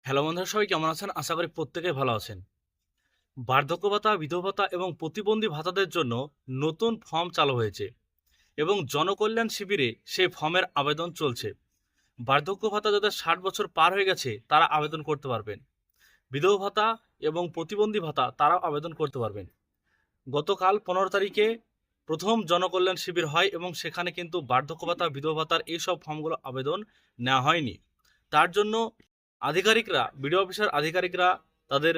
Hello বন্ধুরা, সবাই কেমন আছেন? আশা করি প্রত্যেকেই ভালো আছেন। বার্ধক্য ভাতা, বিধবা ভাতা এবং প্রতিবন্ধী ভাতাদের জন্য নতুন ফর্ম চালু হয়েছে এবং জনকল্যাণ শিবিরে সেই ফর্মের আবেদন চলছে। বার্ধক্য ভাতা যাদের 60 বছর পার হয়ে গেছে তারা আবেদন করতে পারবেন। বিধবা ভাতা এবং প্রতিবন্ধী ভাতা তারাও আবেদন করতে পারবেন। গতকাল 15 তারিখে প্রথম জনকল্যাণ শিবির হয় এবং সেখানে কিন্তু বার্ধক্য ভাতা, বিধবা ভাতার এইসব ফর্মগুলো আবেদন নেওয়া হয়নি। তার জন্য আধিকারিকরা, বিডিও অফিসার আধিকারিকরা তাদের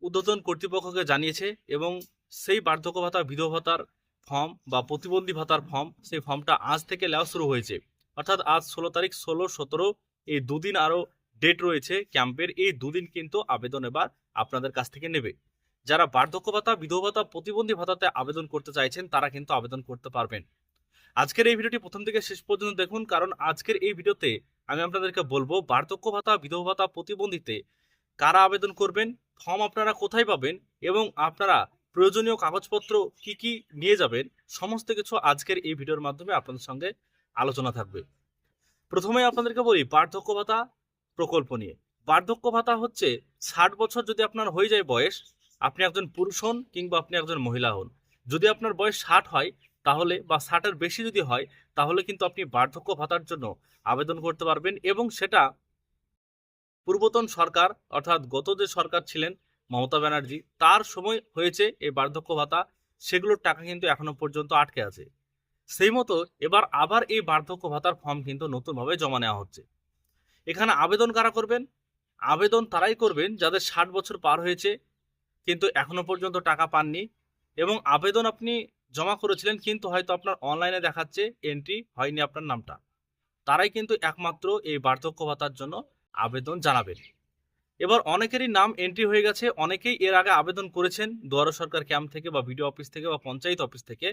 ঊর্ধ্বতন কর্তৃপক্ষকে জানিয়েছে এবং সেই বার্ধক্য ভাতা, বিধবা ভাতার ফর্ম বা প্রতিবন্ধী ভাতার ফর্ম, সেই ফর্মটা আজ থেকে নেওয়া শুরু হয়েছে। অর্থাৎ আজ 16 তারিখ, 16, 17 এই দুদিন আরও ডেট রয়েছে ক্যাম্পের। এই দুদিন কিন্তু আবেদন এবার আপনাদের কাছ থেকে নেবে। যারা বার্ধক্য ভাতা, বিধবা ভাতা, প্রতিবন্ধী ভাতাতে আবেদন করতে চাইছেন তারা কিন্তু আবেদন করতে পারবেন। আজকের এই ভিডিওটি প্রথম থেকে শেষ পর্যন্ত দেখুন, কারণ আজকের এই ভিডিওতে আমি আপনাদেরকে বলবো বার্ধক্য ভাতা, বিধবা ভাতা, প্রতিবন্ধীতে কারা আবেদন করবেন, ফর্ম আপনারা কোথায় পাবেন এবং আপনারা প্রয়োজনীয় কাগজপত্র কি কি নিয়ে যাবেন, সমস্ত কিছু আজকের এই ভিডিওর মাধ্যমে আপনাদের সঙ্গে আলোচনা থাকবে। প্রথমে আপনাদেরকে বলি বার্ধক্য ভাতা প্রকল্প নিয়ে। বার্ধক্য ভাতা হচ্ছে 60 বছর যদি আপনার হয়ে যায় বয়স, আপনি একজন পুরুষ হন কিংবা আপনি একজন মহিলা হন, যদি আপনার বয়স 60 হয় তাহলে বা 60-এর বেশি যদি হয় তাহলে কিন্তু আপনি বার্ধক্য ভাতার জন্য আবেদন করতে পারবেন। এবং সেটা পূর্বতন সরকার, অর্থাৎ গত যে সরকার ছিলেন মমতা ব্যানার্জি, তার সময় হয়েছে এই বার্ধক্য ভাতা, সেগুলোর টাকা কিন্তু এখনো পর্যন্ত আটকে আছে। সেই মতো এবার আবার এই বার্ধক্য ভাতার ফর্ম কিন্তু নতুনভাবে জমা নেওয়া হচ্ছে। এখানে আবেদন কারা করবেন? আবেদন তারাই করবেন যাদের 60 বছর পার হয়েছে কিন্তু এখনো পর্যন্ত টাকা পাননি, এবং আবেদন আপনি জমা করেছিলেন কিন্তু হয়তো আপনার অনলাইনে দেখাচ্ছে এন্ট্রি হয়নি আপনার নামটা। তারাই কিন্তু একমাত্র এই বার্ধক্য ভাতার জন্য আবেদন জানাবেন। এবার অনেকেরই নাম এন্ট্রি হয়ে গেছে, অনেকেই এর আগে আবেদন করেছেন দুয়ারে সরকার ক্যাম্প থেকে বা বিডিও অফিস থেকে বা পঞ্চায়েত অফিস থেকে,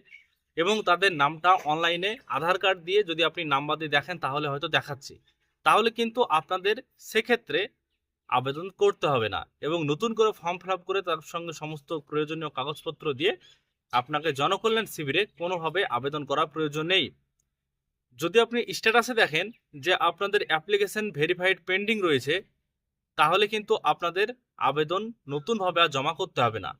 এবং তাদের নামটা অনলাইনে আধার কার্ড দিয়ে যদি আপনি নাম্বার দিয়ে দেখেন তাহলে হয়তো দেখাচ্ছে। তাহলে কিন্তু আপনাদের সেক্ষেত্রে আবেদন করতে হবে না এবং নতুন করে ফর্ম ফিল আপ করে তার সঙ্গে সমস্ত প্রয়োজনীয় কাগজপত্র দিয়ে আপনাকে জনকল্যাণ শিবিরে কোনোভাবে আবেদন করার প্রয়োজন নেই। যদি আপনি স্ট্যাটাসে দেখেন যে আপনাদের অ্যাপ্লিকেশন ভেরিফাইড পেন্ডিং রয়েছে, তাহলে কিন্তু আপনাদের আবেদন নতুনভাবে আর জমা করতে হবে না।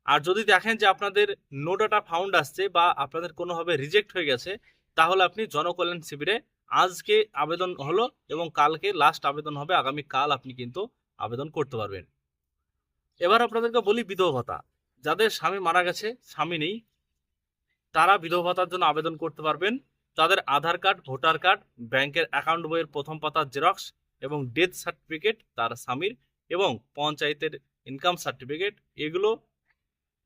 আর যদি দেখেন যে আপনাদের নো ডাটা ফাউন্ড আসছে বা আপনাদের কোনোভাবে রিজেক্ট হয়ে গেছে, তাহলে আপনি জনকল্যাণ শিবিরে আজকে আবেদন হলো এবং কালকে লাস্ট আবেদন হবে, আগামীকাল আপনি কিন্তু আবেদন করতে পারবেন। এবার আপনাদেরকে বলি বিধবা ভাতা। যাদের স্বামী মারা গেছে, স্বামী নেই, তারা বিধবা ভাতার জন্য আবেদন করতে পারবেন। তাদের আধার কার্ড, ভোটার কার্ড, ব্যাংকের অ্যাকাউন্ট বইয়ের প্রথম পাতার জেরক্স এবং ডেথ সার্টিফিকেট তার স্বামীর, এবং পঞ্চায়েতের ইনকাম সার্টিফিকেট, এগুলো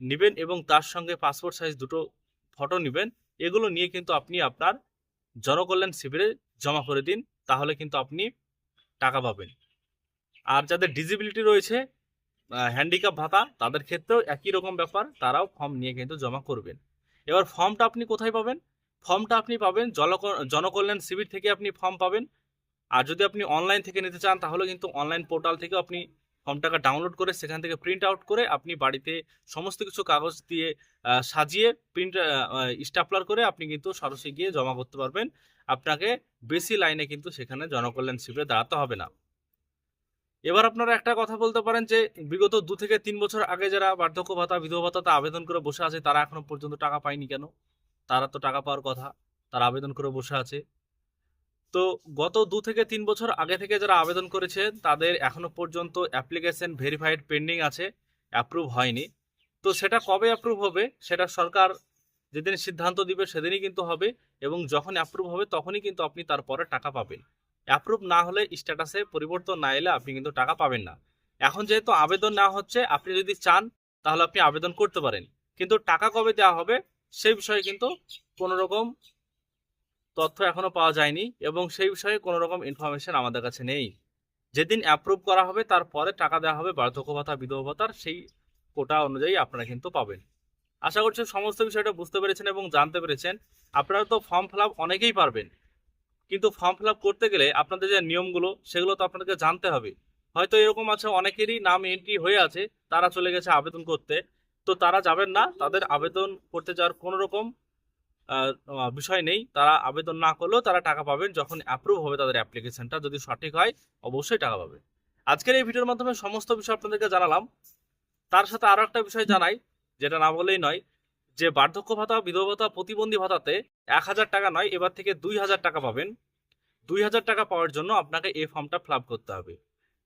নেবেন এবং তার সঙ্গে পাসপোর্ট সাইজ দুটো ফটো নেবেন। এগুলো নিয়ে কিন্তু আপনি আপনার জনকল্যাণ শিবিরে জমা করে দিন, তাহলে কিন্তু আপনি টাকা পাবেন। আর যাদের ডিসেবিলিটি রয়েছে, হ্যান্ডিক্যাপ ভাতা, তাদের ক্ষেত্রেও একই রকম ব্যাপার, তারাও ফর্ম নিয়ে কিন্তু জমা করবেন। এবার ফর্মটা আপনি কোথায় পাবেন? ফর্মটা আপনি পাবেন জনকল্যাণ শিবির থেকে আপনি ফর্ম পাবেন। আর যদি আপনি অনলাইন থেকে নিতে চান তাহলে কিন্তু অনলাইন পোর্টাল থেকেও আপনি ফর্মটাকে ডাউনলোড করে সেখান থেকে প্রিন্ট আউট করে আপনি বাড়িতে সমস্ত কিছু কাগজ দিয়ে সাজিয়ে প্রিন্ট স্টাপলার করে আপনি কিন্তু সরাসরি গিয়ে জমা করতে পারবেন। আপনাকে বেশি লাইনে কিন্তু সেখানে জনকল্যাণ শিবিরে দাঁড়াতে হবে না। এবার আপনারা একটা কথা বলতে পারেন যে বিগত 2 থেকে 3 বছর আগে যারা বার্ধক্য ভাতা, বিধবা ভাতাতে আবেদন করে বসে আছে তারা এখনো পর্যন্ত টাকা পায়নি কেন? তারা তো টাকা পাওয়ার কথা, তারা আবেদন করে বসে আছে। তো গত 2 থেকে 3 বছর আগে থেকে যারা আবেদন করেছে তাদের এখনো পর্যন্ত অ্যাপ্লিকেশন ভেরিফাইড পেন্ডিং আছে, অ্যাপ্রুভ হয়নি। তো সেটা কবে অ্যাপ্রুভ হবে সেটা সরকার যেদিন সিদ্ধান্ত দিবে সেদিনই কিন্তু হবে, এবং যখন অ্যাপ্রুভ হবে তখনই কিন্তু আপনি তারপরে টাকা পাবেন। অ্যাপ্রুভ না হলে, স্ট্যাটাসে পরিবর্তন না এলে আপনি কিন্তু টাকা পাবেন না। এখন যেহেতু আবেদন নেওয়া হচ্ছে, আপনি যদি চান তাহলে আপনি আবেদন করতে পারেন, কিন্তু টাকা কবে দেওয়া হবে সেই বিষয়ে কিন্তু কোনো রকম তথ্য এখনো পাওয়া যায়নি এবং সেই বিষয়ে কোনো রকম ইনফরমেশন আমাদের কাছে নেই। যেদিন অ্যাপ্রুভ করা হবে তারপরে টাকা দেওয়া হবে বার্ধক্য ভাতা, বিধবা ভাতার, সেই কোটা অনুযায়ী আপনারা কিন্তু পাবেন। আশা করছি সমস্ত বিষয়টা বুঝতে পেরেছেন এবং জানতে পেরেছেন। আপনারা তো ফর্ম ফিল আপ অনেকেই পারবেন, কিন্তু ফর্ম ফিল আপ করতে গেলে আপনাদের যে নিয়মগুলো সেগুলো তো আপনাদেরকে জানতে হবে। হয়তো এরকম আছে অনেকেরই নাম এন্ট্রি হয়ে আছে, তারা চলে গেছে আবেদন করতে, তো তারা যাবেন না, তাদের আবেদন করতে যাওয়ার কোনো রকম বিষয় নেই। তারা আবেদন না করলেও তারা টাকা পাবেন, যখন অ্যাপ্রুভ হবে তাদের অ্যাপ্লিকেশনটা যদি সঠিক হয় অবশ্যই টাকা পাবে। আজকের এই ভিডিওর মাধ্যমে সমস্ত বিষয় আপনাদেরকে জানালাম। তার সাথে আরো একটা বিষয় জানাই, যেটা না বললেই নয়, যে বার্ধক্য ভাতা, বিধবা ভাতা, প্রতিবন্ধী ভাতাতে 1,000 টাকা নয়, এবার থেকে 2,000 টাকা পাবেন। 2,000 টাকা পাওয়ার জন্য আপনাকে এই ফর্মটা ফিল আপ করতে হবে।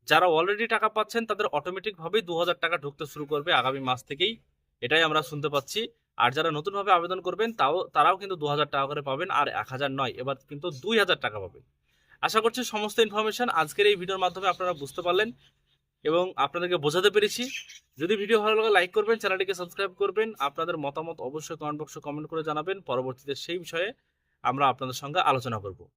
যারা অলরেডি টাকা পাচ্ছেন তাদের অটোমেটিকভাবেই 2,000 টাকা ঢুকতে শুরু করবে আগামী মাস থেকেই, এটাই আমরা শুনতে পাচ্ছি। আর যারা নতুনভাবে আবেদন করবেন তারাও কিন্তু 2,000 টাকা করে পাবেন, আর 1,000 নয়, এবার কিন্তু 2,000 টাকা পাবেন। আশা করছি সমস্ত ইনফরমেশন আজকের এই ভিডিওর মাধ্যমে আপনারা বুঝতে পারলেন এবং আপনাদেরকে বোঝাতে পেরেছি। যদি ভিডিও ভালো লাগে লাইক করবেন, চ্যানেলটিকে সাবস্ক্রাইব করবেন। আপনাদের মতামত অবশ্যই কমেন্ট বক্সে কমেন্ট করে জানাবেন। পরবর্তীতে সেই বিষয়ে আমরা আপনাদের সঙ্গে আলোচনা করব।